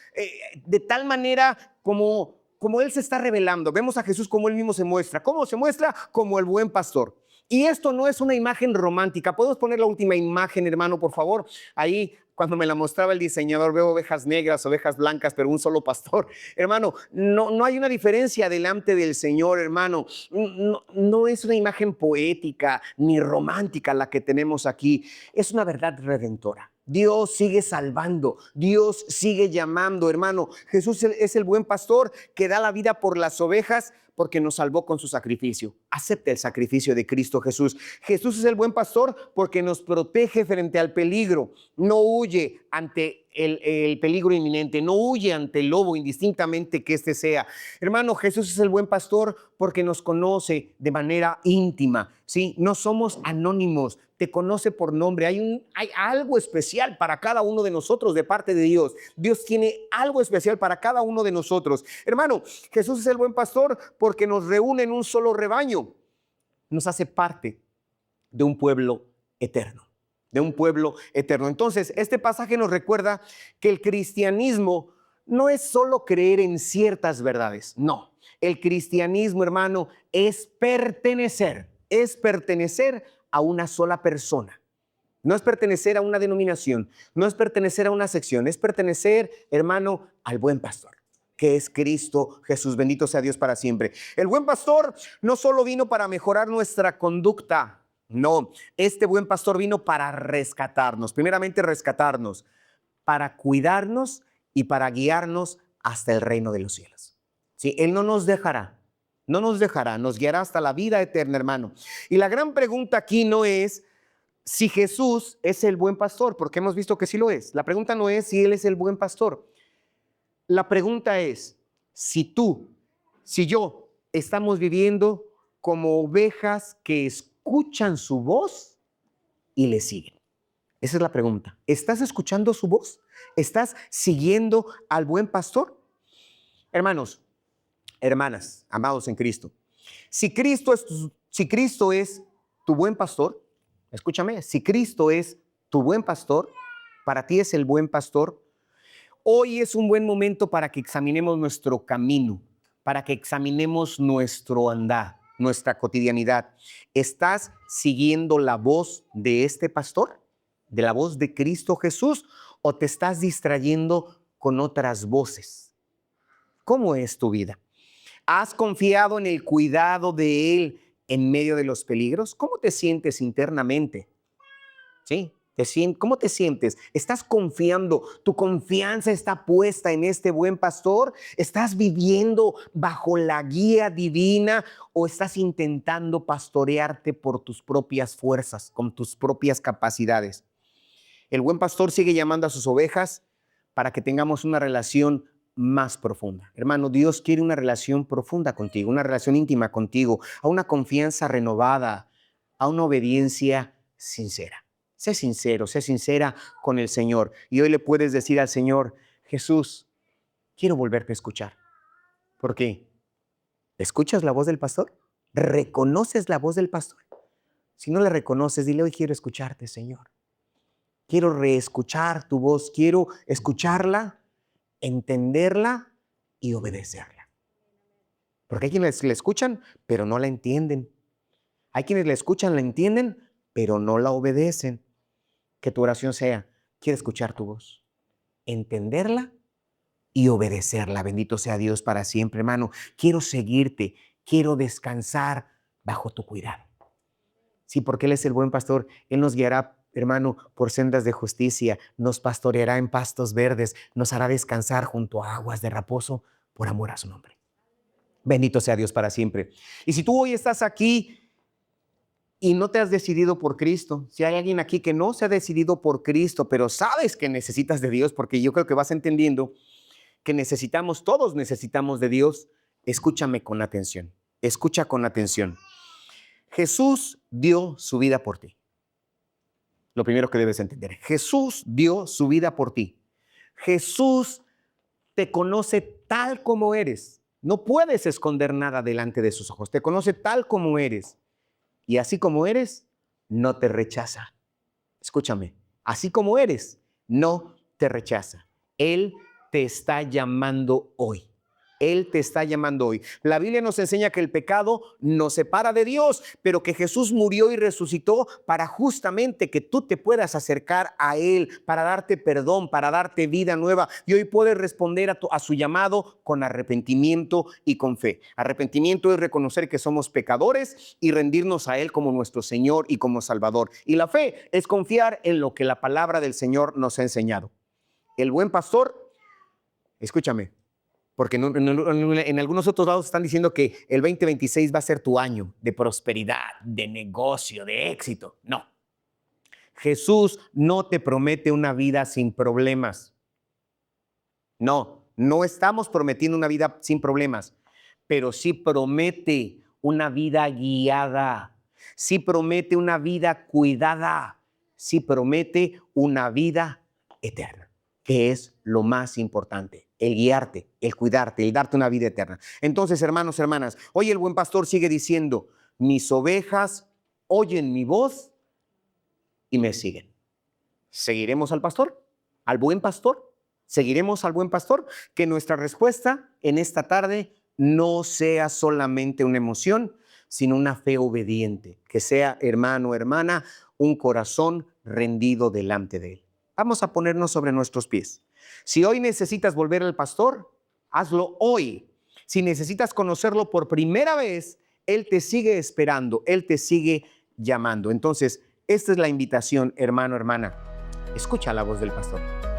de tal manera como Él se está revelando. Vemos a Jesús como Él mismo se muestra. ¿Cómo se muestra? Como el buen pastor. Y esto no es una imagen romántica. ¿Podemos poner la última imagen, hermano, por favor? Ahí, cuando me la mostraba el diseñador, veo ovejas negras, ovejas blancas, pero un solo pastor. Hermano, no hay una diferencia delante del Señor, hermano. No es una imagen poética ni romántica la que tenemos aquí. Es una verdad redentora. Dios sigue salvando, Dios sigue llamando, hermano. Jesús es el buen pastor que da la vida por las ovejas porque nos salvó con su sacrificio. Acepta el sacrificio de Cristo Jesús. Jesús es el buen pastor porque nos protege frente al peligro. No huye ante el peligro inminente, no huye ante el lobo, indistintamente que éste sea. Hermano, Jesús es el buen pastor porque nos conoce de manera íntima, ¿sí? No somos anónimos, te conoce por nombre. Hay algo especial para cada uno de nosotros de parte de Dios. Dios tiene algo especial para cada uno de nosotros. Hermano, Jesús es el buen pastor porque nos reúne en un solo rebaño. Nos hace parte de un pueblo eterno. De un pueblo eterno. Entonces, este pasaje nos recuerda que el cristianismo no es solo creer en ciertas verdades. No, el cristianismo, hermano, es pertenecer a una sola persona. No es pertenecer a una denominación, no es pertenecer a una sección, es pertenecer, hermano, al buen pastor, que es Cristo Jesús. Bendito sea Dios para siempre. El buen pastor no solo vino para mejorar nuestra conducta, no, este buen pastor vino para rescatarnos, primeramente rescatarnos, para cuidarnos y para guiarnos hasta el reino de los cielos. Sí, Él no nos dejará, nos guiará hasta la vida eterna, hermano. Y la gran pregunta aquí no es si Jesús es el buen pastor, porque hemos visto que sí lo es. La pregunta no es si Él es el buen pastor. La pregunta es si tú, si yo estamos viviendo como ovejas que escuchan su voz y le siguen. Esa es la pregunta. ¿Estás escuchando su voz? ¿Estás siguiendo al buen pastor? Hermanos, hermanas, amados en Cristo, si Cristo es tu buen pastor, escúchame, si Cristo es tu buen pastor, para ti es el buen pastor, hoy es un buen momento para que examinemos nuestro camino, para que examinemos nuestro andar, nuestra cotidianidad. ¿Estás siguiendo la voz de este pastor? ¿De la voz de Cristo Jesús? ¿O te estás distrayendo con otras voces? ¿Cómo es tu vida? ¿Has confiado en el cuidado de Él en medio de los peligros? ¿Cómo te sientes internamente? ¿Sí? ¿Cómo te sientes? ¿Estás confiando? ¿Tu confianza está puesta en este buen pastor? ¿Estás viviendo bajo la guía divina o estás intentando pastorearte por tus propias fuerzas, con tus propias capacidades? El buen pastor sigue llamando a sus ovejas para que tengamos una relación más profunda. Hermano, Dios quiere una relación profunda contigo, una relación íntima contigo, a una confianza renovada, a una obediencia sincera. Sé sincero, sé sincera con el Señor. Y hoy le puedes decir al Señor: Jesús, quiero volverte a escuchar. ¿Por qué? ¿Escuchas la voz del pastor? ¿Reconoces la voz del pastor? Si no la reconoces, dile: hoy quiero escucharte, Señor. Quiero reescuchar tu voz, quiero escucharla, entenderla y obedecerla. Porque hay quienes la escuchan, pero no la entienden. Hay quienes la escuchan, la entienden, pero no la obedecen. Que tu oración sea: quiero escuchar tu voz, entenderla y obedecerla. Bendito sea Dios para siempre, hermano. Quiero seguirte, quiero descansar bajo tu cuidado. Sí, porque Él es el buen pastor. Él nos guiará, hermano, por sendas de justicia, nos pastoreará en pastos verdes, nos hará descansar junto a aguas de reposo por amor a su nombre. Bendito sea Dios para siempre. Y si tú hoy estás aquí y no te has decidido por Cristo, si hay alguien aquí que no se ha decidido por Cristo, pero sabes que necesitas de Dios, porque yo creo que vas entendiendo que todos necesitamos de Dios, escúchame con atención, escucha con atención. Jesús dio su vida por ti. Lo primero que debes entender: Jesús dio su vida por ti. Jesús te conoce tal como eres. No puedes esconder nada delante de sus ojos. Te conoce tal como eres. Y así como eres, no te rechaza. Escúchame, así como eres, no te rechaza. Él te está llamando hoy. Él te está llamando hoy. La Biblia nos enseña que el pecado nos separa de Dios, pero que Jesús murió y resucitó para justamente que tú te puedas acercar a Él, para darte perdón, para darte vida nueva. Y hoy puedes responder a su llamado con arrepentimiento y con fe. Arrepentimiento es reconocer que somos pecadores y rendirnos a Él como nuestro Señor y como Salvador. Y la fe es confiar en lo que la palabra del Señor nos ha enseñado. El buen pastor, escúchame, Porque en algunos otros lados están diciendo que el 2026 va a ser tu año de prosperidad, de negocio, de éxito. No. Jesús no te promete una vida sin problemas. No, no estamos prometiendo una vida sin problemas, pero sí promete una vida guiada, sí promete una vida cuidada, sí promete una vida eterna, que es lo más importante, el guiarte, el cuidarte, el darte una vida eterna. Entonces, hermanos, hermanas, hoy el buen pastor sigue diciendo, mis ovejas oyen mi voz y me siguen. ¿Seguiremos al pastor? ¿Al buen pastor? ¿Seguiremos al buen pastor? Que nuestra respuesta en esta tarde no sea solamente una emoción, sino una fe obediente. Que sea, hermano, hermana, un corazón rendido delante de él. Vamos a ponernos sobre nuestros pies. Si hoy necesitas volver al pastor, hazlo hoy. Si necesitas conocerlo por primera vez, él te sigue esperando, él te sigue llamando. Entonces, esta es la invitación, hermano, hermana. Escucha la voz del pastor.